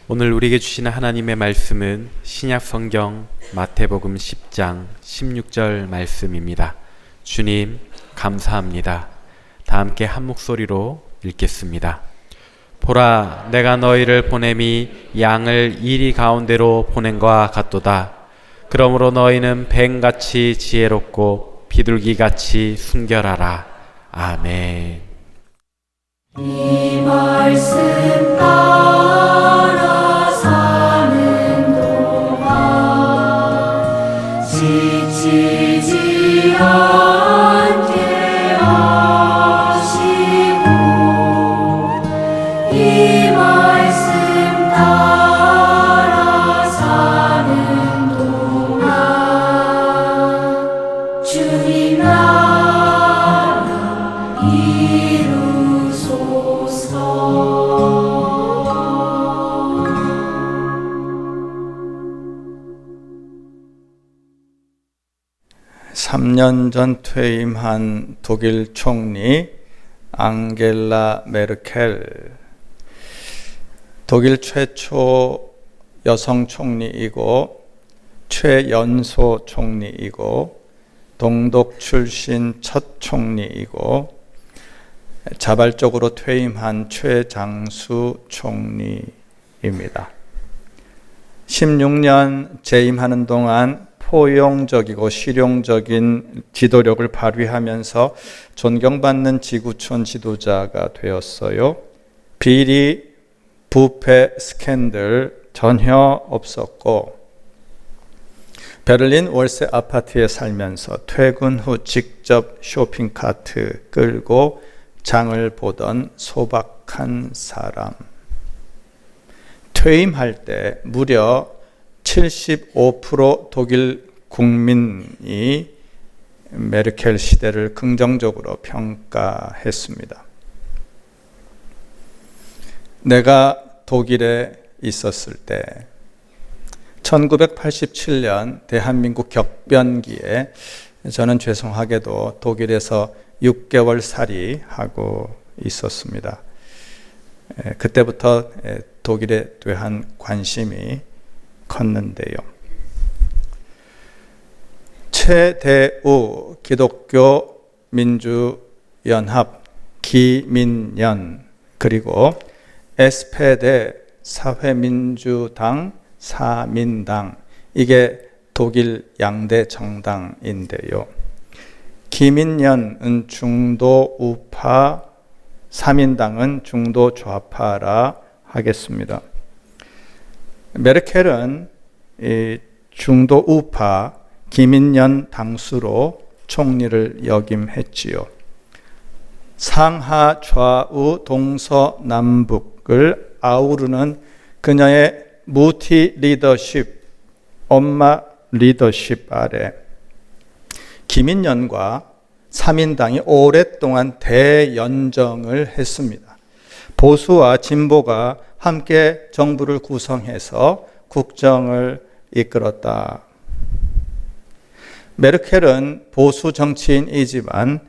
오늘 우리에게 주시는 하나님의 말씀은 신약 성경 마태복음 10장 16절 말씀입니다. 주님 감사합니다. 다 함께 한 목소리로 읽겠습니다. 보라, 내가 너희를 보냄이 양을 이리 가운데로 보낸 것과 같도다. 그러므로 너희는 뱀같이 지혜롭고 비둘기같이 순결하라. 아멘. 이 말씀 따라 사는 동안 지치지 않게 하시고 이 말씀 따라 사는 동안 주님 나라 이루소서. 3년 전 퇴임한 독일 총리 앙겔라 메르켈, 독일 최초 여성 총리이고 최연소 총리이고 동독 출신 첫 총리이고 자발적으로 퇴임한 최장수 총리입니다. 16년 재임하는 동안 포용적이고 실용적인 지도력을 발휘하면서 존경받는 지구촌 지도자가 되었어요. 비리, 부패 스캔들 전혀 없었고 베를린 월세 아파트에 살면서 퇴근 후 직접 쇼핑카트 끌고 장을 보던 소박한 사람. 퇴임할 때 무려 75% 독일 국민이 메르켈 시대를 긍정적으로 평가했습니다. 내가 독일에 있었을 때 1987년 대한민국 격변기에 저는 죄송하게도 독일에서 6개월 살이 하고 있었습니다. 그때부터 독일에 대한 관심이 컸는데요. 최대우 기독교 민주연합 기민연 그리고 SPD 사회민주당 사민당, 이게 독일 양대 정당인데요. 기민연은 중도 우파, 사민당은 중도 좌파라 하겠습니다. 메르켈은 중도 우파 기민연 당수로 총리를 역임했지요. 상하 좌우 동서남북을 아우르는 그녀의 무티 리더십, 엄마 리더십 아래 기민연과 사민당이 오랫동안 대연정을 했습니다. 보수와 진보가 함께 정부를 구성해서 국정을 이끌었다. 메르켈은 보수 정치인이지만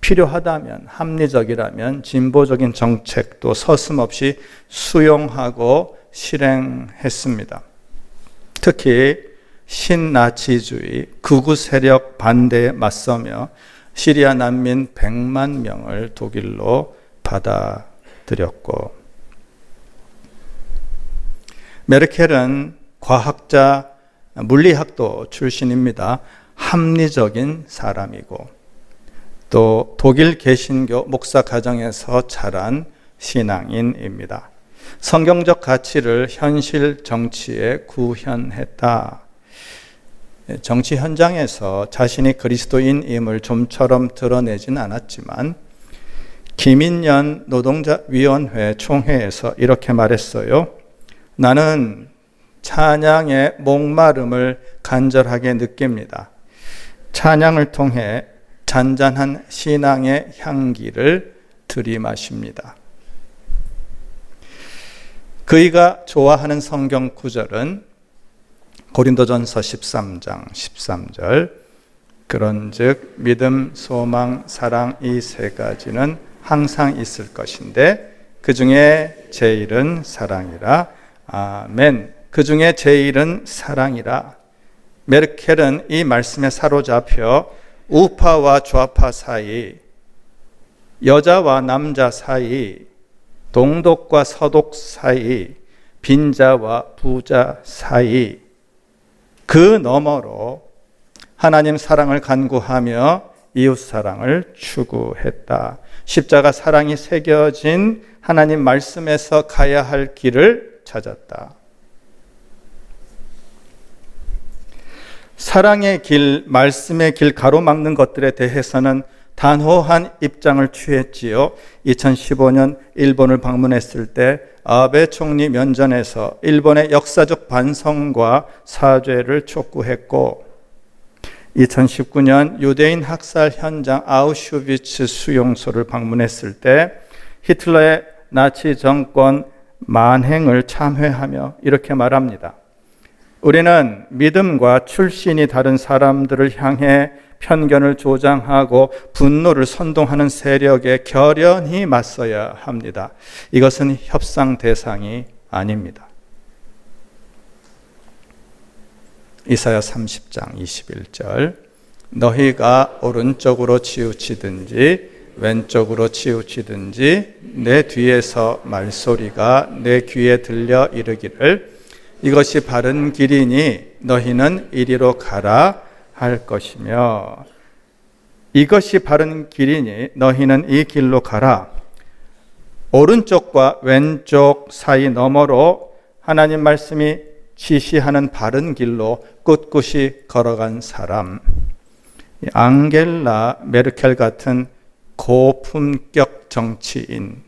필요하다면, 합리적이라면 진보적인 정책도 서슴없이 수용하고 실행했습니다. 특히 신나치주의, 극우 세력 반대에 맞서며 시리아 난민 100만 명을 독일로 받아들였고, 메르켈은 과학자, 물리학도 출신입니다. 합리적인 사람이고 또 독일 개신교 목사 가정에서 자란 신앙인입니다. 성경적 가치를 현실 정치에 구현했다. 정치 현장에서 자신이 그리스도인임을 좀처럼 드러내진 않았지만 기민연 노동자위원회 총회에서 이렇게 말했어요. 나는 찬양의 목마름을 간절하게 느낍니다. 찬양을 통해 잔잔한 신앙의 향기를 들이마십니다. 그이가 좋아하는 성경 구절은 고린도전서 13장 13절, 그런즉 믿음, 소망, 사랑 이 세 가지는 항상 있을 것인데 그 중에 제일은 사랑이라. 아멘. 그 중에 제일은 사랑이라. 메르켈은 이 말씀에 사로잡혀 우파와 좌파 사이, 여자와 남자 사이, 동독과 서독 사이, 빈자와 부자 사이, 그 너머로 하나님 사랑을 간구하며 이웃 사랑을 추구했다. 십자가 사랑이 새겨진 하나님 말씀에서 가야 할 길을 찾았다. 사랑의 길, 말씀의 길 가로막는 것들에 대해서는 단호한 입장을 취했지요. 2015년 일본을 방문했을 때 아베 총리 면전에서 일본의 역사적 반성과 사죄를 촉구했고, 2019년 유대인 학살 현장 아우슈비츠 수용소를 방문했을 때 히틀러의 나치 정권 만행을 참회하며 이렇게 말합니다. 우리는 믿음과 출신이 다른 사람들을 향해 편견을 조장하고 분노를 선동하는 세력에 결연히 맞서야 합니다. 이것은 협상 대상이 아닙니다. 이사야 30장 21절, 너희가 오른쪽으로 치우치든지 왼쪽으로 치우치든지 내 뒤에서 말소리가 내 귀에 들려 이르기를 이것이 바른 길이니 너희는 이리로 가라 할 것이며, 이것이 바른 길이니 너희는 이 길로 가라. 오른쪽과 왼쪽 사이 너머로 하나님 말씀이 지시하는 바른 길로 꿋꿋이 걸어간 사람, 앙겔라 메르켈 같은 고품격 정치인,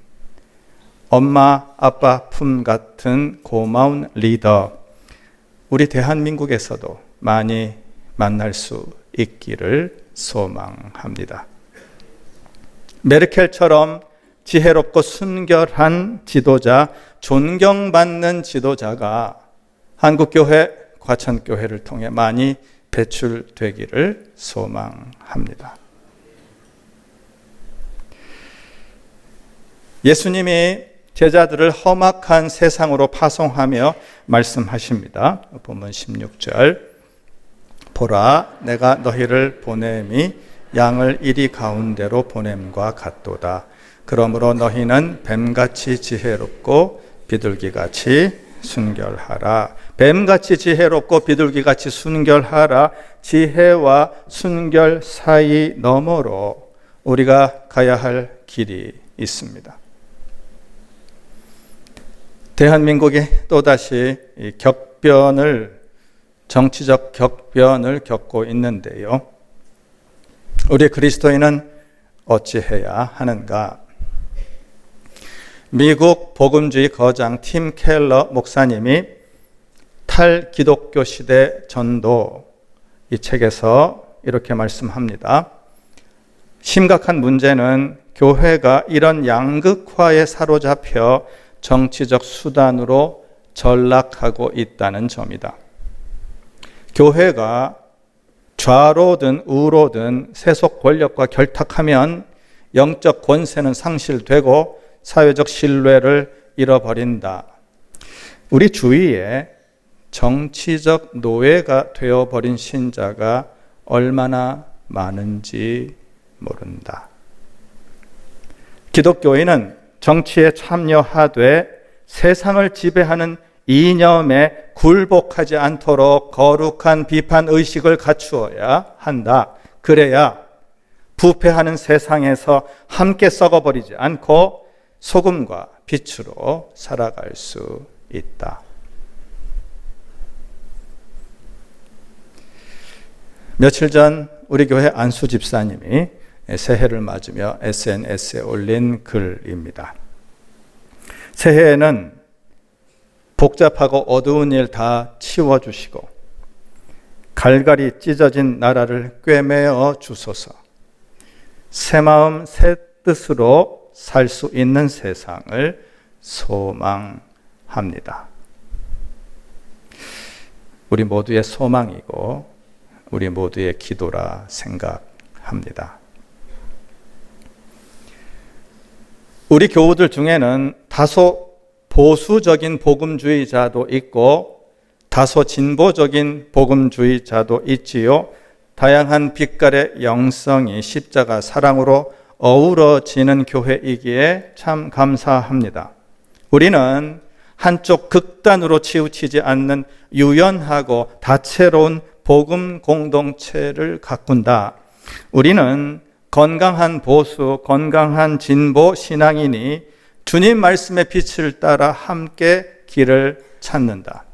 엄마 아빠 품 같은 고마운 리더, 우리 대한민국에서도 많이 만날 수 있기를 소망합니다. 메르켈처럼 지혜롭고 순결한 지도자, 존경받는 지도자가 한국교회, 과천교회를 통해 많이 배출되기를 소망합니다. 예수님이 제자들을 험악한 세상으로 파송하며 말씀하십니다. 본문 16절, 보라 내가 너희를 보냄이 양을 이리 가운데로 보냄과 같도다. 그러므로 너희는 뱀같이 지혜롭고 비둘기같이 순결하라. 뱀같이 지혜롭고 비둘기같이 순결하라. 지혜와 순결 사이 너머로 우리가 가야 할 길이 있습니다. 대한민국이 또다시 정치적 격변을 겪고 있는데요. 우리 그리스도인은 어찌해야 하는가? 미국 복음주의 거장 팀 켈러 목사님이 탈기독교 시대 전도, 이 책에서 이렇게 말씀합니다. 심각한 문제는 교회가 이런 양극화에 사로잡혀 정치적 수단으로 전락하고 있다는 점이다. 교회가 좌로든 우로든 세속 권력과 결탁하면 영적 권세는 상실되고 사회적 신뢰를 잃어버린다. 우리 주위에 정치적 노예가 되어버린 신자가 얼마나 많은지 모른다. 기독교인은 정치에 참여하되 세상을 지배하는 이념에 굴복하지 않도록 거룩한 비판 의식을 갖추어야 한다. 그래야 부패하는 세상에서 함께 썩어버리지 않고 소금과 빛으로 살아갈 수 있다. 며칠 전 우리 교회 안수 집사님이 새해를 맞으며 SNS에 올린 글입니다. 새해에는 복잡하고 어두운 일 다 치워주시고 갈갈이 찢어진 나라를 꿰매어 주소서. 새 마음 새 뜻으로 살 수 있는 세상을 소망합니다. 우리 모두의 소망이고 우리 모두의 기도라 생각합니다. 우리 교우들 중에는 다소 보수적인 복음주의자도 있고 다소 진보적인 복음주의자도 있지요. 다양한 빛깔의 영성이 십자가 사랑으로 어우러지는 교회이기에 참 감사합니다. 우리는 한쪽 극단으로 치우치지 않는 유연하고 다채로운 복음 공동체를 가꾼다. 우리는 건강한 보수, 건강한 진보 신앙인이 주님 말씀의 빛을 따라 함께 길을 찾는다.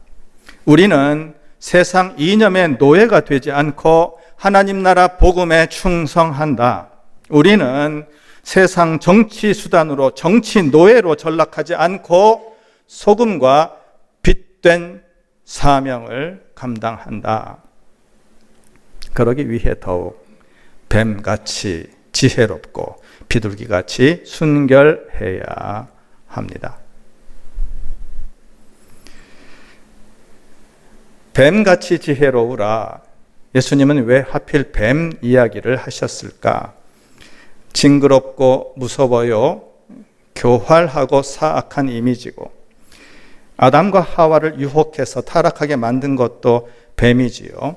우리는 세상 이념의 노예가 되지 않고 하나님 나라 복음에 충성한다. 우리는 세상 정치 수단으로 정치 노예로 전락하지 않고 소금과 빛된 사명을 감당한다. 그러기 위해 더욱 뱀같이 지혜롭고 비둘기같이 순결해야 합니다. 뱀같이 지혜로우라. 예수님은 왜 하필 뱀 이야기를 하셨을까? 징그럽고 무서워요. 교활하고 사악한 이미지고 아담과 하와를 유혹해서 타락하게 만든 것도 뱀이지요.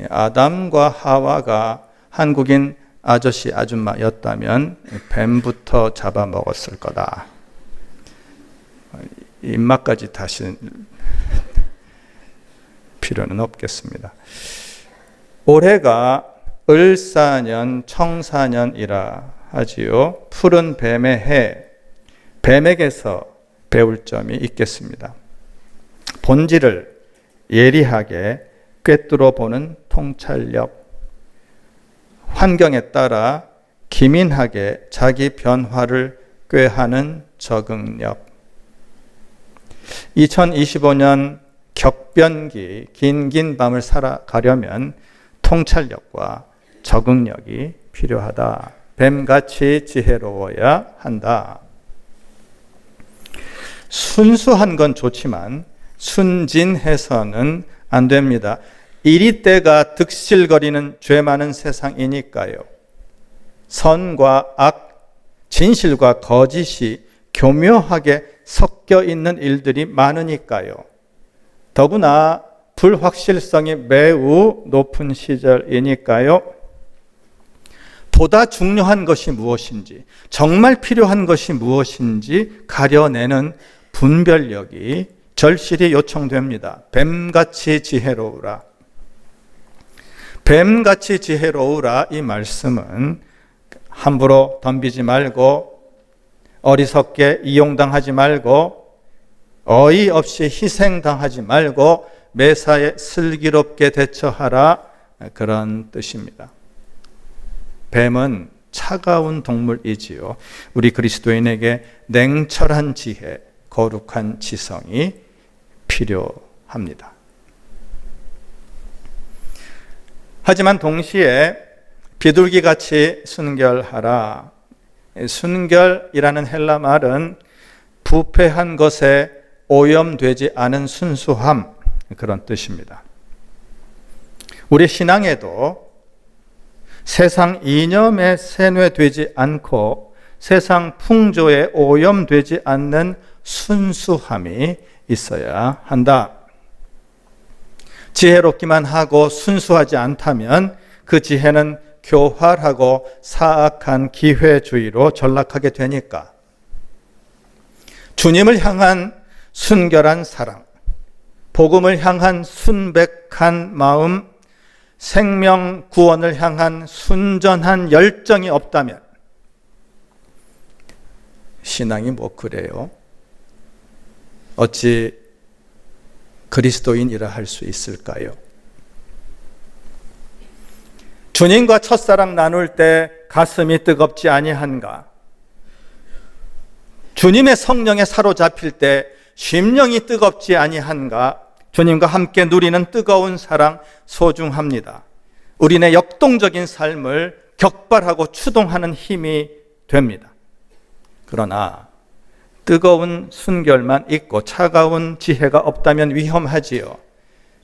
아담과 하와가 한국인 아저씨 아줌마였다면 뱀부터 잡아먹었을 거다. 입맛까지 다시 필요는 없겠습니다. 올해가 을사년 청사년이라 하지요. 푸른 뱀의 해, 뱀에게서 배울 점이 있겠습니다. 본질을 예리하게 꿰뚫어 보는 통찰력, 환경에 따라 기민하게 자기 변화를 꾀하는 적응력. 2025년 격변기 긴 밤을 살아가려면 통찰력과 적응력이 필요하다. 뱀같이 지혜로워야 한다. 순수한 건 좋지만 순진해서는 안 됩니다. 이리 때가 득실거리는 죄 많은 세상이니까요. 선과 악, 진실과 거짓이 교묘하게 섞여 있는 일들이 많으니까요. 더구나 불확실성이 매우 높은 시절이니까요. 보다 중요한 것이 무엇인지, 정말 필요한 것이 무엇인지 가려내는 분별력이 절실히 요청됩니다. 뱀같이 지혜로우라. 뱀같이 지혜로우라 이 말씀은 함부로 덤비지 말고 어리석게 이용당하지 말고 어이없이 희생당하지 말고 매사에 슬기롭게 대처하라 그런 뜻입니다. 뱀은 차가운 동물이지요. 우리 그리스도인에게 냉철한 지혜, 거룩한 지성이 필요합니다. 하지만 동시에 비둘기같이 순결하라. 순결이라는 헬라 말은 부패한 것에 오염되지 않은 순수함, 그런 뜻입니다. 우리 신앙에도 세상 이념에 세뇌되지 않고 세상 풍조에 오염되지 않는 순수함이 있어야 한다. 지혜롭기만 하고 순수하지 않다면 그 지혜는 교활하고 사악한 기회주의로 전락하게 되니까 주님을 향한 순결한 사랑, 복음을 향한 순백한 마음, 생명 구원을 향한 순전한 열정이 없다면 신앙이 뭐 그래요? 어찌 그리스도인이라 할 수 있을까요? 주님과 첫사랑 나눌 때 가슴이 뜨겁지 아니한가? 주님의 성령에 사로잡힐 때 심령이 뜨겁지 아니한가? 주님과 함께 누리는 뜨거운 사랑 소중합니다. 우리네 역동적인 삶을 격발하고 추동하는 힘이 됩니다. 그러나 뜨거운 순결만 있고 차가운 지혜가 없다면 위험하지요.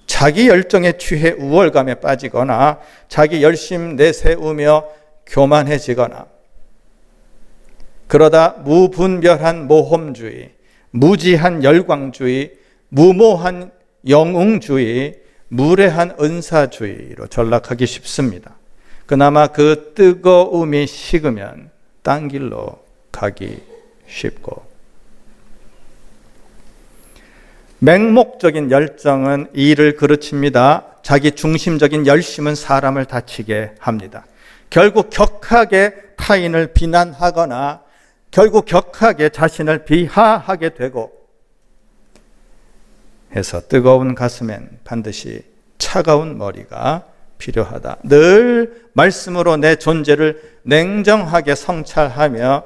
자기 열정에 취해 우월감에 빠지거나 자기 열심 내세우며 교만해지거나 그러다 무분별한 모험주의, 무지한 열광주의, 무모한 영웅주의, 무례한 은사주의로 전락하기 쉽습니다. 그나마 그 뜨거움이 식으면 딴 길로 가기 쉽고, 맹목적인 열정은 일을 그르칩니다. 자기 중심적인 열심은 사람을 다치게 합니다. 결국 격하게 타인을 비난하거나 결국 격하게 자신을 비하하게 되고 해서 뜨거운 가슴엔 반드시 차가운 머리가 필요하다. 늘 말씀으로 내 존재를 냉정하게 성찰하며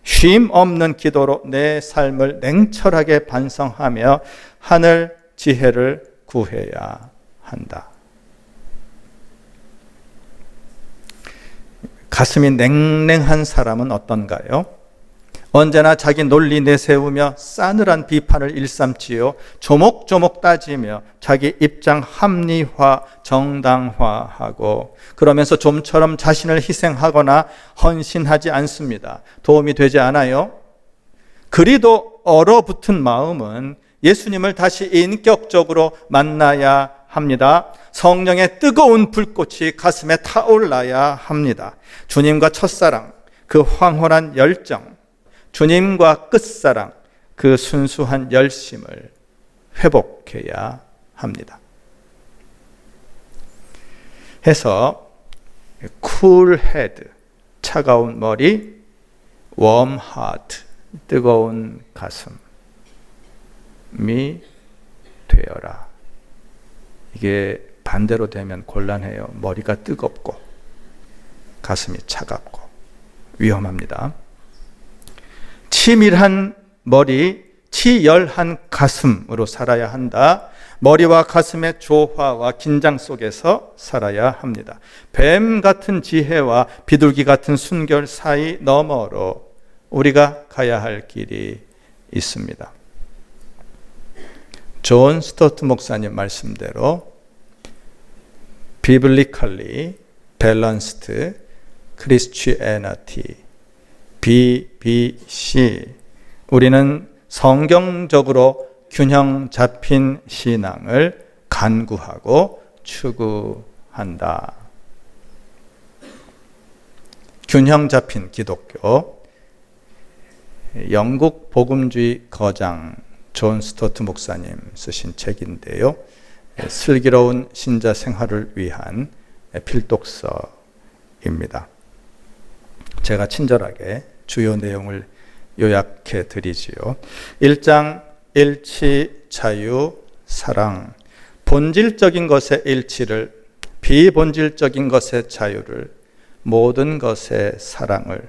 쉼 없는 기도로 내 삶을 냉철하게 반성하며 하늘 지혜를 구해야 한다. 가슴이 냉랭한 사람은 어떤가요? 언제나 자기 논리 내세우며 싸늘한 비판을 일삼지요. 조목조목 따지며 자기 입장 합리화, 정당화하고 그러면서 좀처럼 자신을 희생하거나 헌신하지 않습니다. 도움이 되지 않아요. 그리도 얼어붙은 마음은 예수님을 다시 인격적으로 만나야 합니다. 성령의 뜨거운 불꽃이 가슴에 타올라야 합니다. 주님과 첫사랑, 그 황홀한 열정, 주님과 끝사랑, 그 순수한 열심을 회복해야 합니다. 해서 cool head, 차가운 머리, warm heart, 뜨거운 가슴이 되어라. 이게 반대로 되면 곤란해요. 머리가 뜨겁고 가슴이 차갑고 위험합니다. 치밀한 머리, 치열한 가슴으로 살아야 한다. 머리와 가슴의 조화와 긴장 속에서 살아야 합니다. 뱀 같은 지혜와 비둘기 같은 순결 사이 너머로 우리가 가야 할 길이 있습니다. 존 스토트 목사님 말씀대로 biblically balanced Christianity, BBC, 우리는 성경적으로 균형 잡힌 신앙을 간구하고 추구한다. 균형 잡힌 기독교, 영국 복음주의 거장 존 스토트 목사님 쓰신 책인데요. 슬기로운 신자 생활을 위한 필독서입니다. 제가 친절하게 주요 내용을 요약해 드리지요. 1장 일치, 자유, 사랑, 본질적인 것의 일치를, 비본질적인 것의 자유를, 모든 것의 사랑을,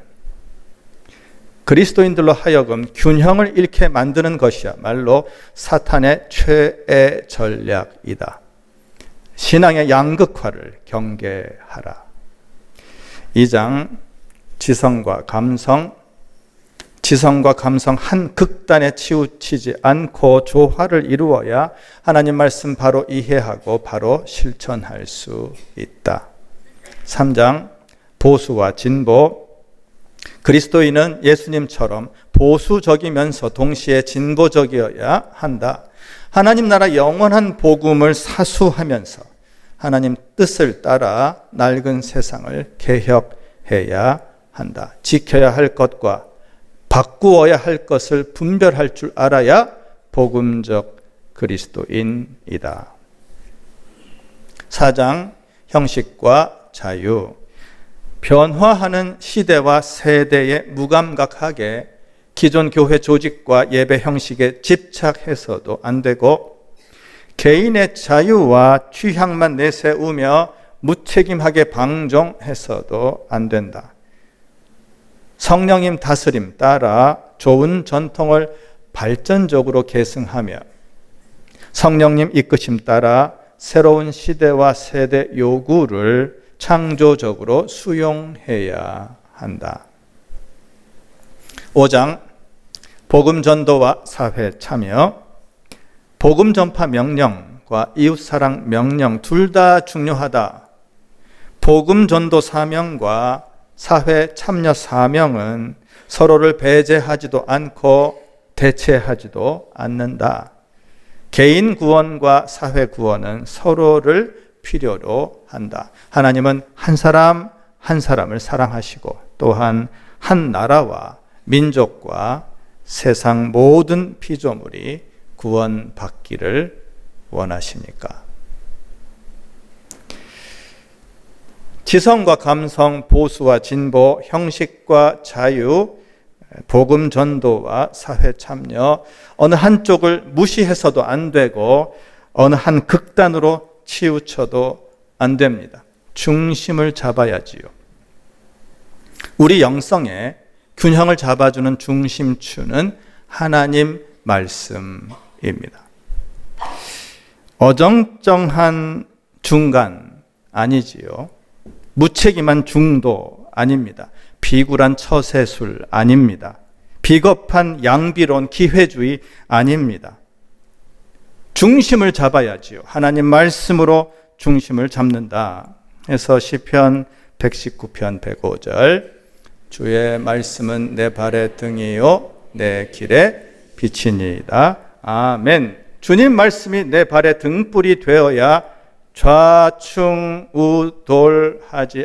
그리스도인들로 하여금 균형을 잃게 만드는 것이야말로 사탄의 최애 전략이다. 신앙의 양극화를 경계하라. 2장 지성과 감성 한 극단에 치우치지 않고 조화를 이루어야 하나님 말씀 바로 이해하고 바로 실천할 수 있다. 3장 보수와 진보, 그리스도인은 예수님처럼 보수적이면서 동시에 진보적이어야 한다. 하나님 나라 영원한 복음을 사수하면서 하나님 뜻을 따라 낡은 세상을 개혁해야 한다. 지켜야 할 것과 바꾸어야 할 것을 분별할 줄 알아야 복음적 그리스도인이다. 4장 형식과 자유, 변화하는 시대와 세대에 무감각하게 기존 교회 조직과 예배 형식에 집착해서도 안 되고 개인의 자유와 취향만 내세우며 무책임하게 방종해서도 안 된다. 성령님 다스림 따라 좋은 전통을 발전적으로 계승하며 성령님 이끄심 따라 새로운 시대와 세대 요구를 창조적으로 수용해야 한다. 5장 복음 전도와 사회 참여, 복음 전파 명령과 이웃 사랑 명령 둘 다 중요하다. 복음 전도 사명과 사회 참여 사명은 서로를 배제하지도 않고 대체하지도 않는다. 개인 구원과 사회 구원은 서로를 필요로 한다. 하나님은 한 사람 한 사람을 사랑하시고 또한 한 나라와 민족과 세상 모든 피조물이 구원받기를 원하시니까. 지성과 감성, 보수와 진보, 형식과 자유, 복음 전도와 사회 참여, 어느 한쪽을 무시해서도 안 되고 어느 한 극단으로 치우쳐도 안 됩니다. 중심을 잡아야지요. 우리 영성에 균형을 잡아주는 중심추는 하나님 말씀입니다. 어정쩡한 중간 아니지요. 무책임한 중도 아닙니다. 비굴한 처세술 아닙니다. 비겁한 양비론 기회주의 아닙니다. 중심을 잡아야지요. 하나님 말씀으로 중심을 잡는다 해서 시편 119편 105절 주의 말씀은 내 발의 등이요 내 길의 빛이니이다. 아멘. 주님 말씀이 내 발의 등불이 되어야 좌충우돌하지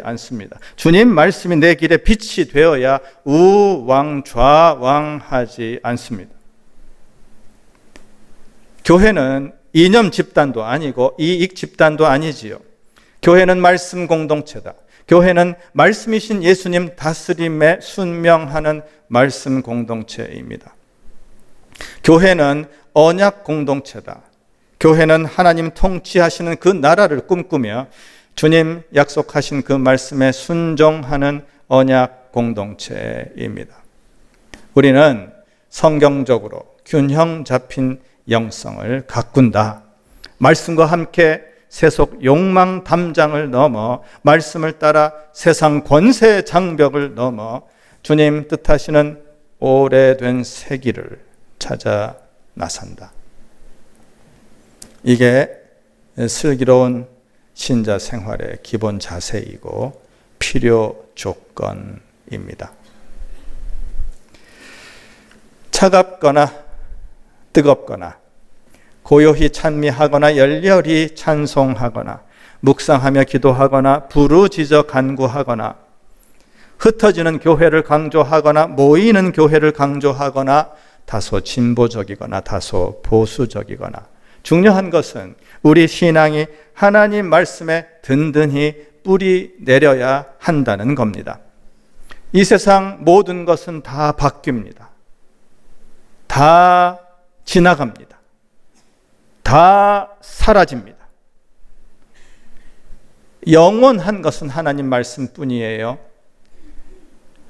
않습니다. 주님 말씀이 내 길의 빛이 되어야 우왕좌왕하지 않습니다. 교회는 이념 집단도 아니고 이익 집단도 아니지요. 교회는 말씀 공동체다. 교회는 말씀이신 예수님 다스림에 순명하는 말씀 공동체입니다. 교회는 언약 공동체다. 교회는 하나님 통치하시는 그 나라를 꿈꾸며 주님 약속하신 그 말씀에 순종하는 언약 공동체입니다. 우리는 성경적으로 균형 잡힌 영성을 가꾼다. 말씀과 함께 세속 욕망 담장을 넘어 말씀을 따라 세상 권세 장벽을 넘어 주님 뜻하시는 오래된 새 길을 찾아 나선다. 이게 슬기로운 신자 생활의 기본 자세이고 필요 조건입니다. 차갑거나 뜨겁거나 고요히 찬미하거나 열렬히 찬송하거나 묵상하며 기도하거나 부르짖어 간구하거나 흩어지는 교회를 강조하거나 모이는 교회를 강조하거나 다소 진보적이거나 다소 보수적이거나 중요한 것은 우리 신앙이 하나님 말씀에 든든히 뿌리 내려야 한다는 겁니다. 이 세상 모든 것은 다 바뀝니다. 다 지나갑니다. 다 사라집니다. 영원한 것은 하나님 말씀뿐이에요.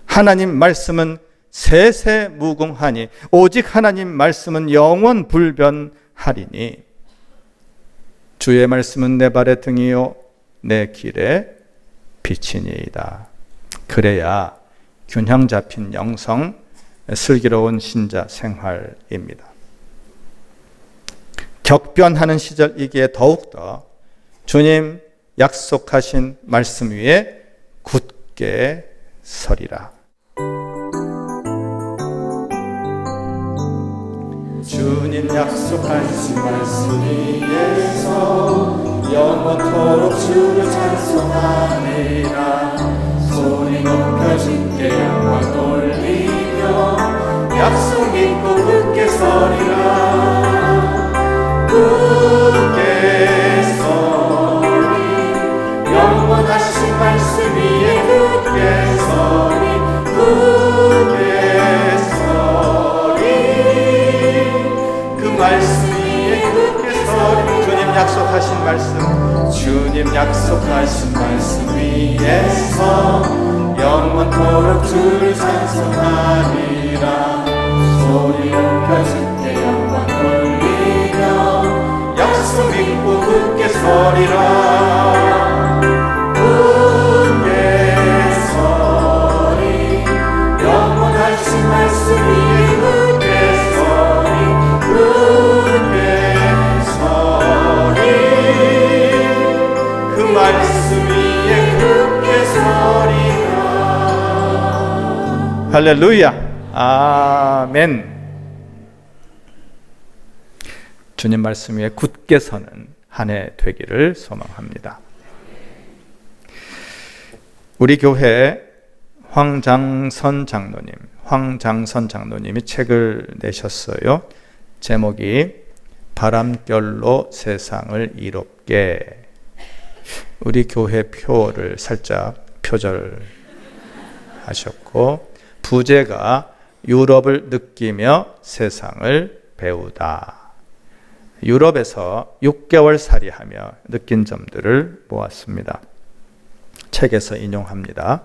하나님 말씀은 세세무궁하니 오직 하나님 말씀은 영원불변하리니 주의 말씀은 내 발의 등이요 내 길의 빛이니이다. 그래야 균형 잡힌 영성, 슬기로운 신자 생활입니다. 격변하는 시절이기에 더욱더 주님 약속하신 말씀 위에 굳게 서리라. 주님 약속하신 말씀 위에서 영원토록 주를 찬송하리라. 손이 높여진게 영광 돌리며 약속 믿고 굳게 서리라. 굳게 서리 영원하신 말씀 위에 굳게 서리 굳게 서리 그 말씀 위에 굳게 서리 주님 약속하신 말씀 주님 약속하신 말씀 위에서 영원토록 주를 찬송하리라. 소리 높여줄게 영광 돌리며 약속 믿고 굳게 서리라. 굳게 서리 영원하신 말씀 위에 굳게 서리 굳게 서리 그 말씀 위에 굳게 서리라. 할렐루야. 아멘. 주님 말씀 위에 굳게 서는 한 해 되기를 소망합니다. 우리 교회 황장선 장로님이 책을 내셨어요. 제목이 바람결로 세상을 이롭게. 우리 교회 표를 살짝 표절하셨고, 부제가 유럽을 느끼며 세상을 배우다. 유럽에서 6개월 살이하며 느낀 점들을 모았습니다. 책에서 인용합니다.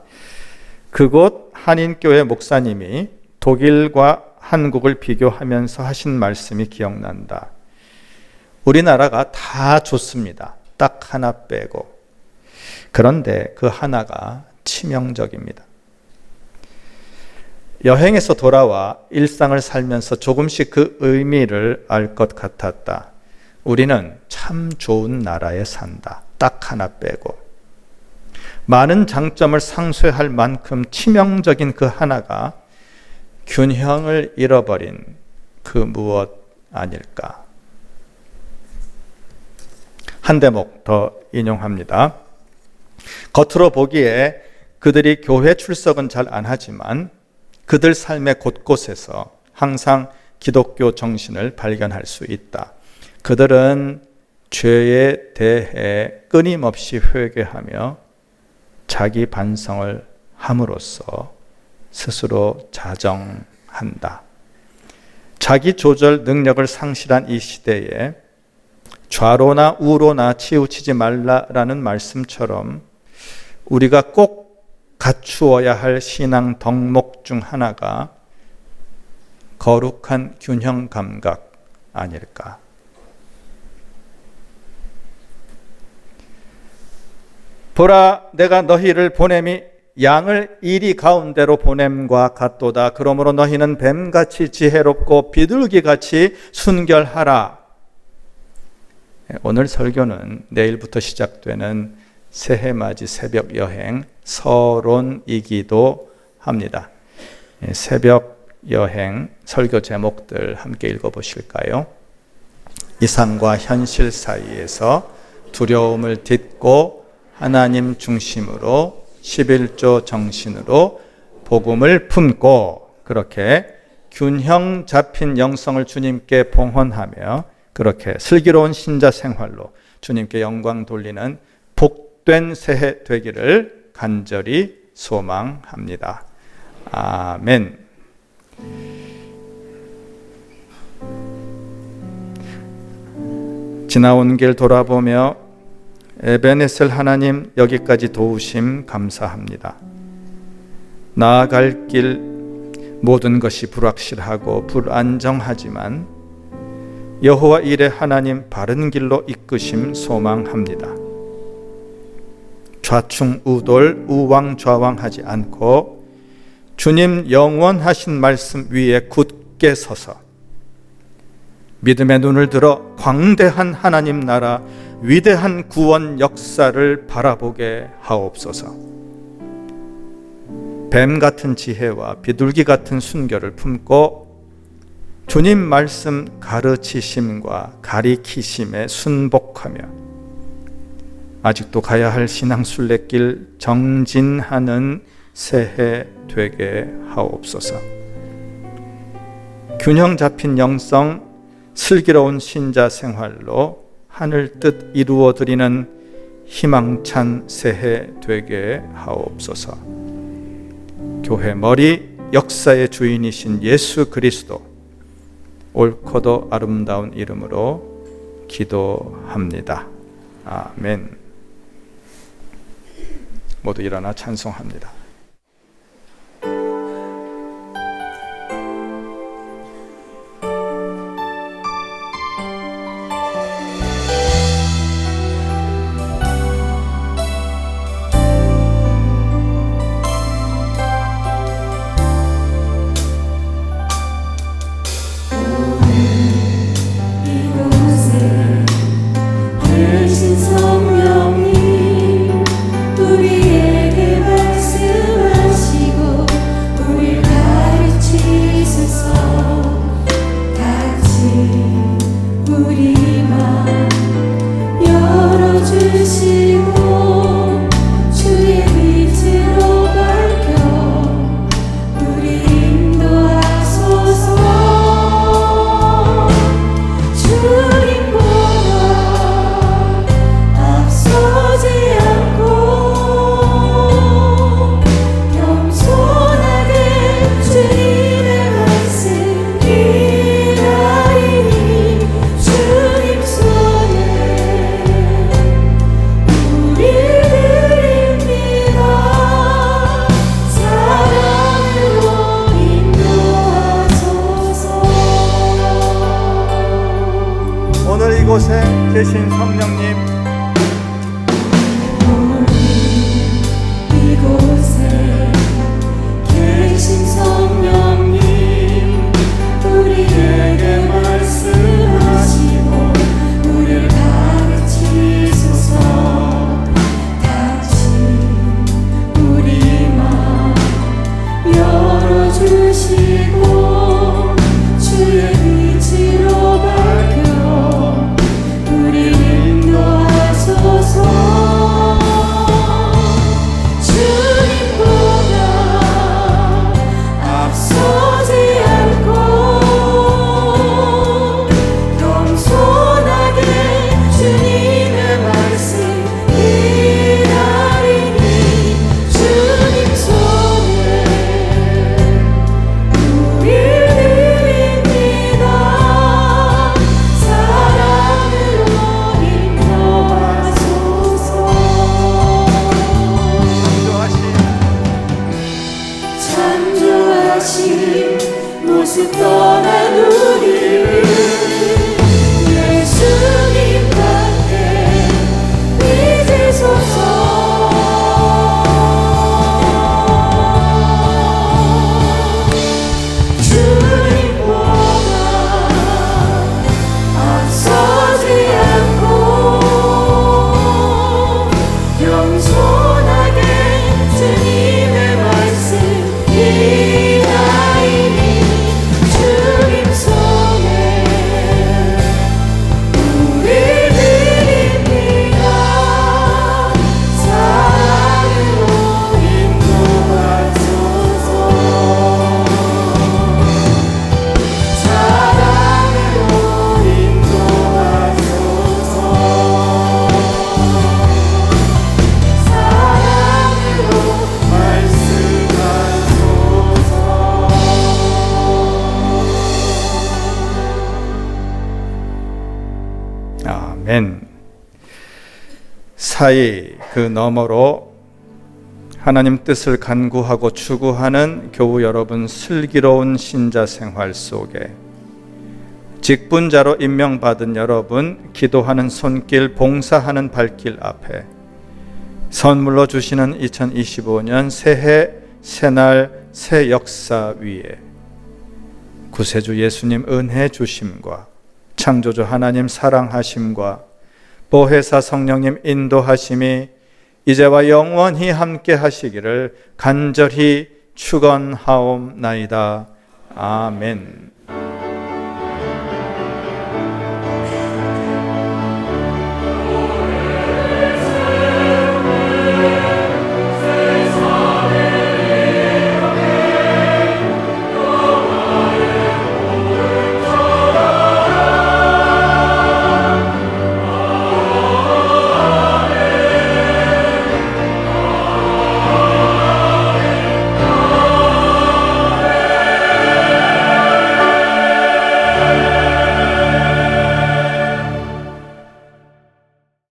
그곳 한인교회 목사님이 독일과 한국을 비교하면서 하신 말씀이 기억난다. 우리나라가 다 좋습니다. 딱 하나 빼고. 그런데 그 하나가 치명적입니다. 여행에서 돌아와 일상을 살면서 조금씩 그 의미를 알 것 같았다. 우리는 참 좋은 나라에 산다. 딱 하나 빼고. 많은 장점을 상쇄할 만큼 치명적인 그 하나가 균형을 잃어버린 그 무엇 아닐까. 한 대목 더 인용합니다. 겉으로 보기에 그들이 교회 출석은 잘 안 하지만 그들 삶의 곳곳에서 항상 기독교 정신을 발견할 수 있다. 그들은 죄에 대해 끊임없이 회개하며 자기 반성을 함으로써 스스로 자정한다. 자기 조절 능력을 상실한 이 시대에 좌로나 우로나 치우치지 말라라는 말씀처럼 우리가 꼭 갖추어야 할 신앙 덕목 중 하나가 거룩한 균형 감각 아닐까. 보라, 내가 너희를 보냄이 양을 이리 가운데로 보냄과 같도다. 그러므로 너희는 뱀같이 지혜롭고 비둘기같이 순결하라. 오늘 설교는 내일부터 시작되는 새해맞이 새벽 여행 서론이기도 합니다. 새벽 여행 설교 제목들 함께 읽어보실까요? 이상과 현실 사이에서 두려움을 딛고 하나님 중심으로 11조 정신으로 복음을 품고 그렇게 균형 잡힌 영성을 주님께 봉헌하며 그렇게 슬기로운 신자 생활로 주님께 영광 돌리는 복된 새해 되기를 간절히 소망합니다. 아멘. 지나온 길 돌아보며 에베네셀 하나님 여기까지 도우심 감사합니다. 나아갈 길 모든 것이 불확실하고 불안정하지만 여호와 일의 하나님 바른 길로 이끄심 소망합니다. 좌충우돌 우왕좌왕하지 않고 주님 영원하신 말씀 위에 굳게 서서 믿음의 눈을 들어 광대한 하나님 나라 위대한 구원 역사를 바라보게 하옵소서. 뱀 같은 지혜와 비둘기 같은 순결을 품고 주님 말씀 가르치심과 가리키심에 순복하며 아직도 가야 할 신앙 순례길 정진하는 새해 되게 하옵소서. 균형 잡힌 영성, 슬기로운 신자 생활로 하늘 뜻 이루어 드리는 희망찬 새해 되게 하옵소서. 교회 머리 역사의 주인이신 예수 그리스도 옳고도 아름다운 이름으로 기도합니다. 아멘. 모두 일어나 찬송합니다. 이곳에 계신 성령님 우리에게 말씀 이곳에 계신 성령님, 이곳에 계신 성령님, 우리에게 말씀하시고 우리를 가르치소서. 다시 우리 마음 열어주시고 주의 빛으로 밝혀 우리를 인도하소서. 주님보다 앞서지 않고 겸손하게 주님의 말씀 기다리니 주님 손에 우릴 드립니다. 사랑으로 인도하소서. 창조하신 모습 떠난 우리를 예수님 밖에 빚으소서. 주님보다 앞서지 않고 겸손하게 주님의 말씀 기다리니 주님 손에 우릴 드립니다. 사랑으로 인도하소서. 사랑으로 인도하소서. 사랑으로 말씀하소서. 아멘. 사이 그 너머로 하나님 뜻을 간구하고 추구하는 교우 여러분 슬기로운 신자 생활 속에 직분자로 임명받은 여러분 기도하는 손길, 봉사하는 발길 앞에 선물로 주시는 2025년 새해, 새날, 새 역사 위에 구세주 예수님 은혜 주심과 창조주 하나님 사랑하심과 보혜사 성령님 인도하심이 이제와 영원히 함께 하시기를 간절히 축원하옵나이다. 아멘.